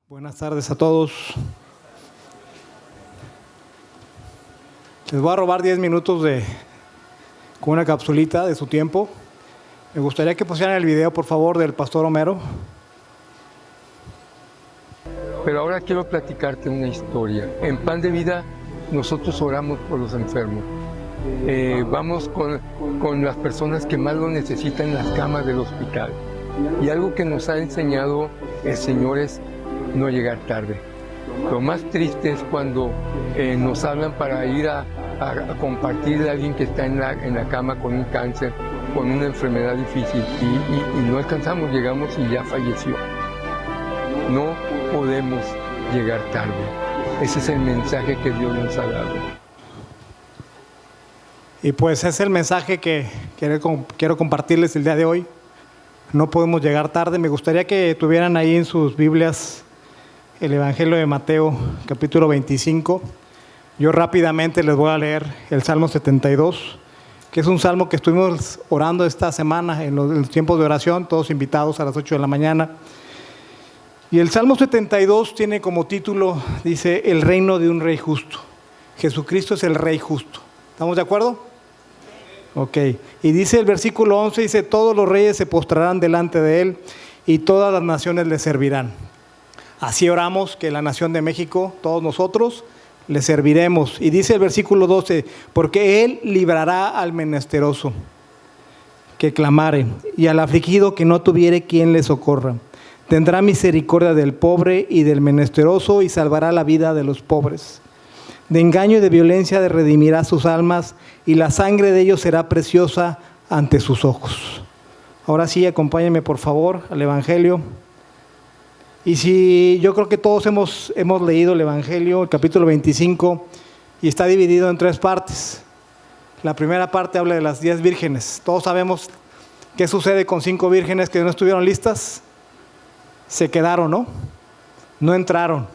Buenas tardes a todos. Les voy a robar 10 minutos con una capsulita de su tiempo. Me gustaría que pusieran el video, por favor, del pastor Homero. Pero ahora quiero platicarte una historia. En Pan de Vida nosotros oramos por los enfermos. Vamos con las personas que más lo necesitan en las camas del hospital. Y algo que nos ha enseñado el Señor es no llegar tarde. Lo más triste es cuando nos hablan para ir a compartir de alguien que está en la cama con un cáncer, con una enfermedad difícil y no alcanzamos, llegamos y ya falleció. No podemos llegar tarde. Ese es el mensaje que Dios nos ha dado. Y pues es el mensaje que quiero compartirles el día de hoy. No podemos llegar tarde. Me gustaría que tuvieran ahí en sus Biblias el Evangelio de Mateo, capítulo 25. Yo rápidamente les voy a leer el Salmo 72, que es un salmo que estuvimos orando esta semana en los tiempos de oración, todos invitados a las 8 de la mañana. Y el Salmo 72 tiene como título, dice, el reino de un rey justo. Jesucristo es el rey justo. ¿Estamos de acuerdo? Ok. Y dice el versículo 11, dice, todos los reyes se postrarán delante de él y todas las naciones le servirán. Así oramos que la nación de México, todos nosotros, le serviremos. Y dice el versículo 12, porque él librará al menesteroso que clamare y al afligido que no tuviere quien le socorra. Tendrá misericordia del pobre y del menesteroso y salvará la vida de los pobres. De engaño y de violencia redimirá sus almas y la sangre de ellos será preciosa ante sus ojos. Ahora sí, acompáñenme por favor al Evangelio. Y si yo creo que todos hemos leído el Evangelio, el capítulo 25, y está dividido en 3 partes. La primera parte habla de las 10 vírgenes. Todos sabemos qué sucede con 5 vírgenes que no estuvieron listas. Se quedaron, ¿no? No entraron.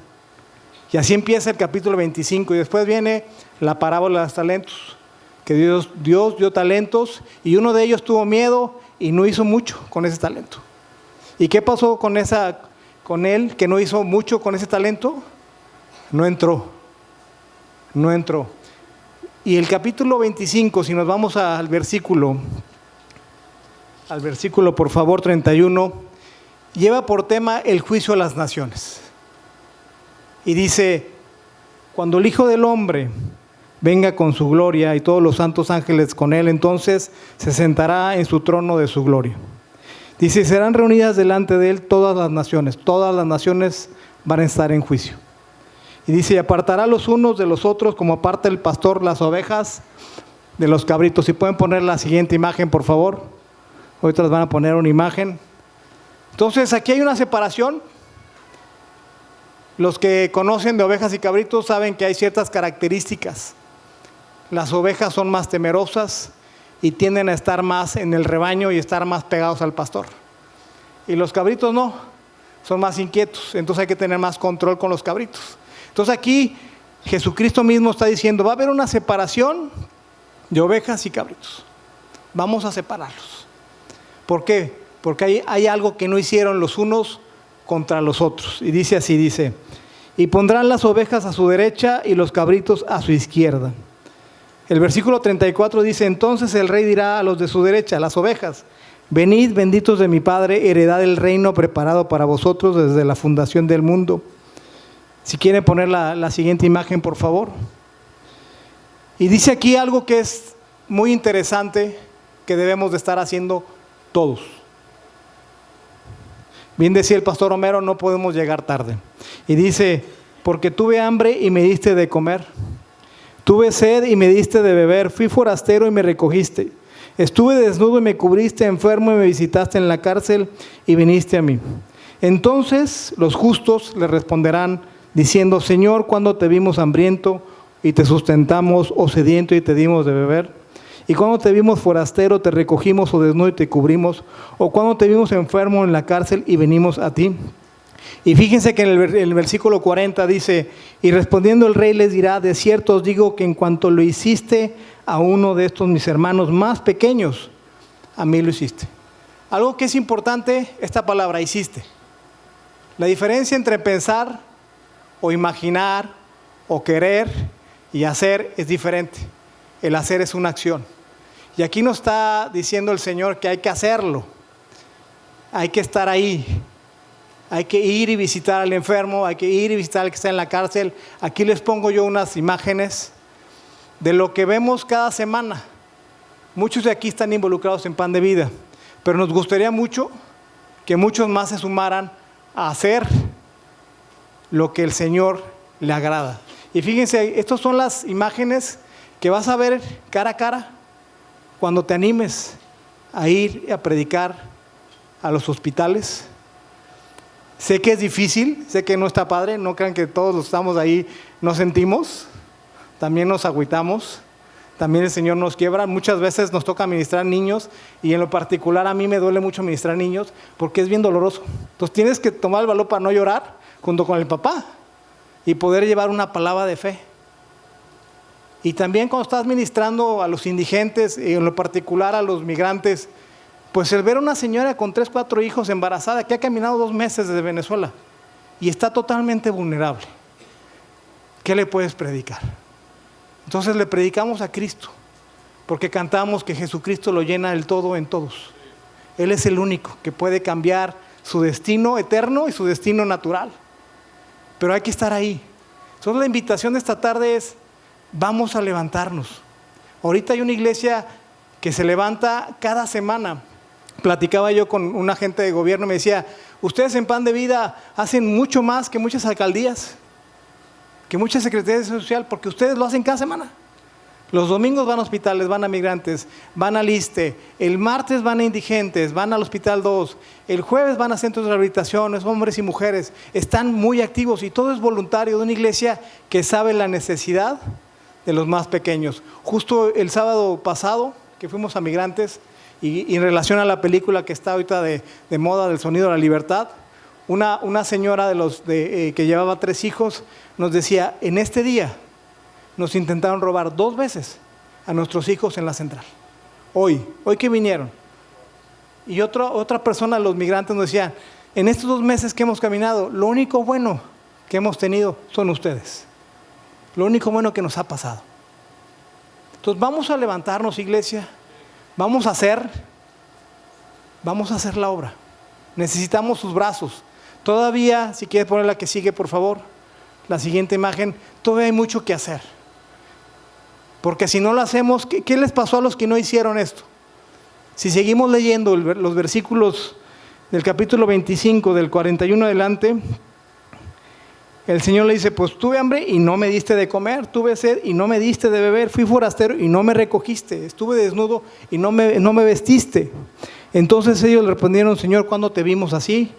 Y así empieza el capítulo 25. Y después viene la parábola de los talentos. Que Dios dio talentos y uno de ellos tuvo miedo y no hizo mucho con ese talento. ¿Y qué pasó con él que no hizo mucho con ese talento? No entró. Y el capítulo 25, si nos vamos al versículo por favor 31, lleva por tema el juicio a las naciones. Y dice, cuando el Hijo del Hombre venga con su gloria y todos los santos ángeles con él, entonces se sentará en su trono de su gloria. Dice, serán reunidas delante de él todas las naciones van a estar en juicio. Y dice, y apartará los unos de los otros como aparta el pastor las ovejas de los cabritos. Si pueden poner la siguiente imagen, por favor. Ahorita les van a poner una imagen. Entonces, aquí hay una separación. Los que conocen de ovejas y cabritos saben que hay ciertas características. Las ovejas son más temerosas y tienden a estar más en el rebaño y estar más pegados al pastor. Y los cabritos no, son más inquietos, entonces hay que tener más control con los cabritos. Entonces aquí Jesucristo mismo está diciendo, va a haber una separación de ovejas y cabritos. Vamos a separarlos. ¿Por qué? Porque hay algo que no hicieron los unos contra los otros. Y dice así, dice, y pondrán las ovejas a su derecha y los cabritos a su izquierda. El versículo 34 dice, entonces el rey dirá a los de su derecha, las ovejas, venid benditos de mi Padre, heredad del reino preparado para vosotros desde la fundación del mundo. Si quieren poner la siguiente imagen, por favor. Y dice aquí algo que es muy interesante, que debemos de estar haciendo todos. Bien decía el pastor Homero, no podemos llegar tarde. Y dice, porque tuve hambre y me diste de comer. Tuve sed y me diste de beber, fui forastero y me recogiste. Estuve desnudo y me cubriste, enfermo y me visitaste en la cárcel y viniste a mí. Entonces los justos le responderán diciendo, Señor, ¿cuándo te vimos hambriento y te sustentamos, o sediento y te dimos de beber? ¿Y cuando te vimos forastero, te recogimos, o desnudo y te cubrimos? ¿O cuando te vimos enfermo en la cárcel y venimos a ti? Y fíjense que en el versículo 40 dice, y respondiendo el rey les dirá, de cierto os digo que en cuanto lo hiciste a uno de estos mis hermanos más pequeños, a mí lo hiciste. Algo que es importante, esta palabra, hiciste. La diferencia entre pensar o imaginar o querer y hacer es diferente. El hacer es una acción. Y aquí nos está diciendo el Señor que hay que hacerlo. Hay que estar ahí. Hay que ir y visitar al enfermo, hay que ir y visitar al que está en la cárcel. Aquí les pongo yo unas imágenes de lo que vemos cada semana. Muchos de aquí están involucrados en Pan de Vida, pero nos gustaría mucho que muchos más se sumaran a hacer lo que el Señor le agrada. Y fíjense, estas son las imágenes que vas a ver cara a cara cuando te animes a ir a predicar a los hospitales. Sé que es difícil, sé que no está padre, no crean que todos los que estamos ahí nos sentimos, también nos agüitamos, también el Señor nos quiebra. Muchas veces nos toca ministrar niños y en lo particular a mí me duele mucho ministrar niños porque es bien doloroso. Entonces tienes que tomar el valor para no llorar junto con el papá y poder llevar una palabra de fe. Y también cuando estás ministrando a los indigentes y en lo particular a los migrantes, pues el ver a una señora con 3, 4 hijos embarazada que ha caminado 2 meses desde Venezuela y está totalmente vulnerable, ¿qué le puedes predicar? Entonces le predicamos a Cristo, porque cantamos que Jesucristo lo llena del todo en todos. Él es el único que puede cambiar su destino eterno y su destino natural. Pero hay que estar ahí. Entonces la invitación de esta tarde es, vamos a levantarnos. Ahorita hay una iglesia que se levanta cada semana. Platicaba yo con un agente de gobierno y me decía, ustedes en Pan de Vida hacen mucho más que muchas alcaldías, que muchas secretarías de social, porque ustedes lo hacen cada semana. Los domingos van a hospitales, van a migrantes, van al ISSSTE, el martes van a indigentes, van al Hospital 2, el jueves van a centros de rehabilitación, hombres y mujeres, están muy activos y todo es voluntario de una iglesia que sabe la necesidad de los más pequeños. Justo el sábado pasado que fuimos a migrantes, y en relación a la película que está ahorita de moda del Sonido de la Libertad, una señora que llevaba 3 hijos nos decía, en este día nos intentaron robar 2 veces a nuestros hijos en la central. Hoy que vinieron. Y otra persona, los migrantes nos decían, en estos 2 meses que hemos caminado, lo único bueno que hemos tenido son ustedes. Lo único bueno que nos ha pasado. Entonces vamos a levantarnos, iglesia. Vamos a hacer la obra. Necesitamos sus brazos. Todavía, si quieres poner la que sigue, por favor, la siguiente imagen, todavía hay mucho que hacer. Porque si no lo hacemos, ¿qué les pasó a los que no hicieron esto? Si seguimos leyendo los versículos del capítulo 25, del 41 adelante, el Señor le dice, pues tuve hambre y no me diste de comer, tuve sed y no me diste de beber, fui forastero y no me recogiste, estuve desnudo y no me vestiste. Entonces ellos le respondieron, Señor, ¿cuándo te vimos así?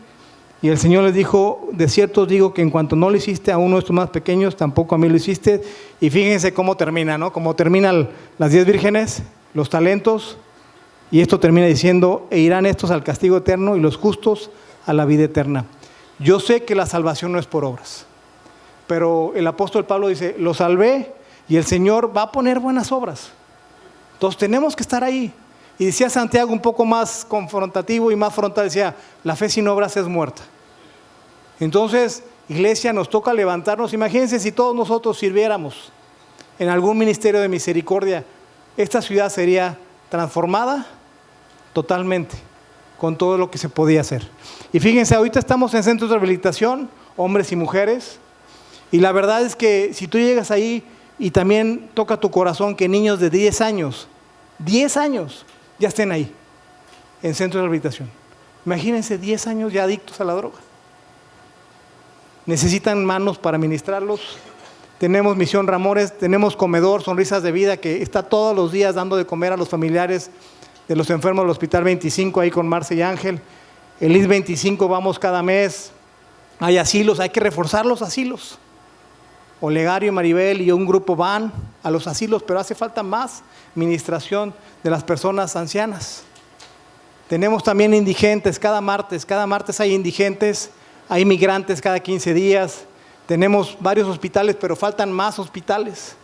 Y el Señor les dijo, de cierto os digo que en cuanto no lo hiciste a uno de estos más pequeños, tampoco a mí lo hiciste. Y fíjense cómo termina, ¿no? Como terminan las 10 vírgenes, los talentos, y esto termina diciendo, e irán estos al castigo eterno y los justos a la vida eterna. Yo sé que la salvación no es por obras. Pero el apóstol Pablo dice, lo salvé y el Señor va a poner buenas obras. Entonces tenemos que estar ahí. Y decía Santiago un poco más confrontativo y más frontal, decía, la fe sin obras es muerta. Entonces, iglesia, nos toca levantarnos. Imagínense si todos nosotros sirviéramos en algún ministerio de misericordia, esta ciudad sería transformada totalmente con todo lo que se podía hacer. Y fíjense, ahorita estamos en centros de rehabilitación, hombres y mujeres. Y la verdad es que si tú llegas ahí y también toca tu corazón que niños de 10 años ya estén ahí, en centro de rehabilitación. Imagínense 10 años ya adictos a la droga. Necesitan manos para ministrarlos. Tenemos Misión Ramores, tenemos Comedor, Sonrisas de Vida, que está todos los días dando de comer a los familiares de los enfermos del Hospital 25, ahí con Marce y Ángel. El IS 25 vamos cada mes. Hay asilos, hay que reforzar los asilos. Olegario, Maribel y un grupo van a los asilos, pero hace falta más ministración de las personas ancianas. Tenemos también indigentes, cada martes hay indigentes, hay migrantes cada 15 días. Tenemos varios hospitales, pero faltan más hospitales.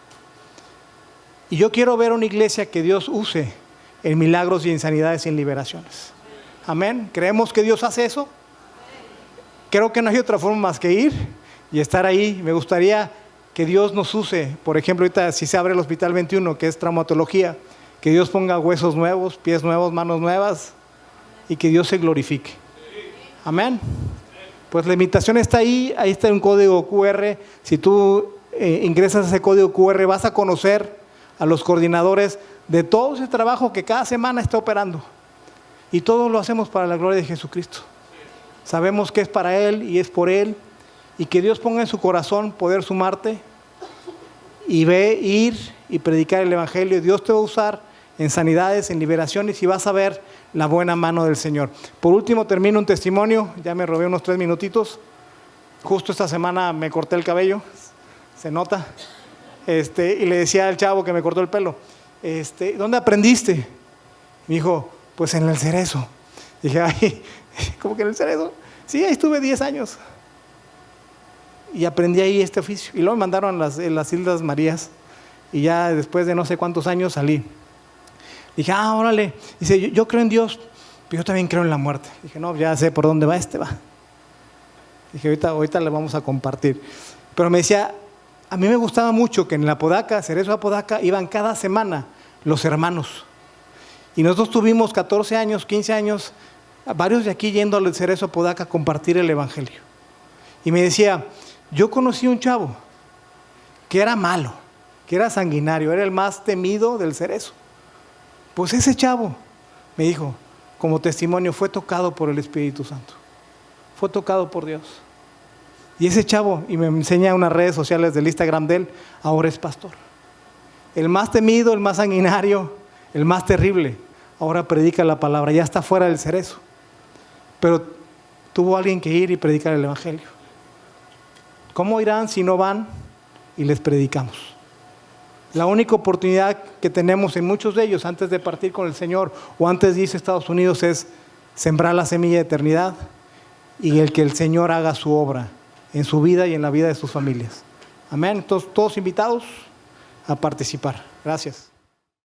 Y yo quiero ver una iglesia que Dios use en milagros y en sanidades y en liberaciones. Amén. ¿Creemos que Dios hace eso? creo que no hay otra forma más que ir y estar ahí. Me gustaría que Dios nos use. Por ejemplo, ahorita si se abre el Hospital 21, que es traumatología, que Dios ponga huesos nuevos, pies nuevos, manos nuevas y que Dios se glorifique. Amén. Pues la invitación está ahí está un código QR. Si tú ingresas ese código QR, vas a conocer a los coordinadores de todo ese trabajo que cada semana está operando. Y todo lo hacemos para la gloria de Jesucristo. Sabemos que es para Él y es por Él. Y que Dios ponga en su corazón poder sumarte y ir y predicar el Evangelio. Dios te va a usar en sanidades, en liberaciones y vas a ver la buena mano del Señor. Por último, termino un testimonio. Ya me robé unos 3 minutitos. Justo esta semana me corté el cabello. Se nota. Y le decía al chavo que me cortó el pelo, ¿dónde aprendiste? Me dijo, pues en el Cerezo. Dije, ay, ¿cómo que en el Cerezo? Sí, ahí estuve 10 años. Y aprendí ahí este oficio. Y luego me mandaron a las Islas Marías. Y ya después de no sé cuántos años salí. Dije, órale. Dice, yo creo en Dios, pero yo también creo en la muerte. Dije, no, ya sé por dónde va va. Dije, ahorita le vamos a compartir. Pero me decía, a mí me gustaba mucho que en la Apodaca, Cerezo Apodaca, iban cada semana los hermanos. Y nosotros tuvimos 14 años, 15 años, varios de aquí yendo al Cerezo Apodaca a compartir el Evangelio. Y me decía, yo conocí un chavo que era malo, que era sanguinario, era el más temido del Cerezo. Pues ese chavo, me dijo, como testimonio, fue tocado por el Espíritu Santo. Fue tocado por Dios. Y ese chavo, y me enseña unas redes sociales del Instagram de él, ahora es pastor. El más temido, el más sanguinario, el más terrible, ahora predica la palabra, ya está fuera del Cerezo. Pero tuvo alguien que ir y predicar el Evangelio. ¿Cómo irán si no van y les predicamos? La única oportunidad que tenemos en muchos de ellos antes de partir con el Señor o antes de irse a Estados Unidos es sembrar la semilla de eternidad y el que el Señor haga su obra en su vida y en la vida de sus familias. Amén. Entonces, todos invitados a participar. Gracias.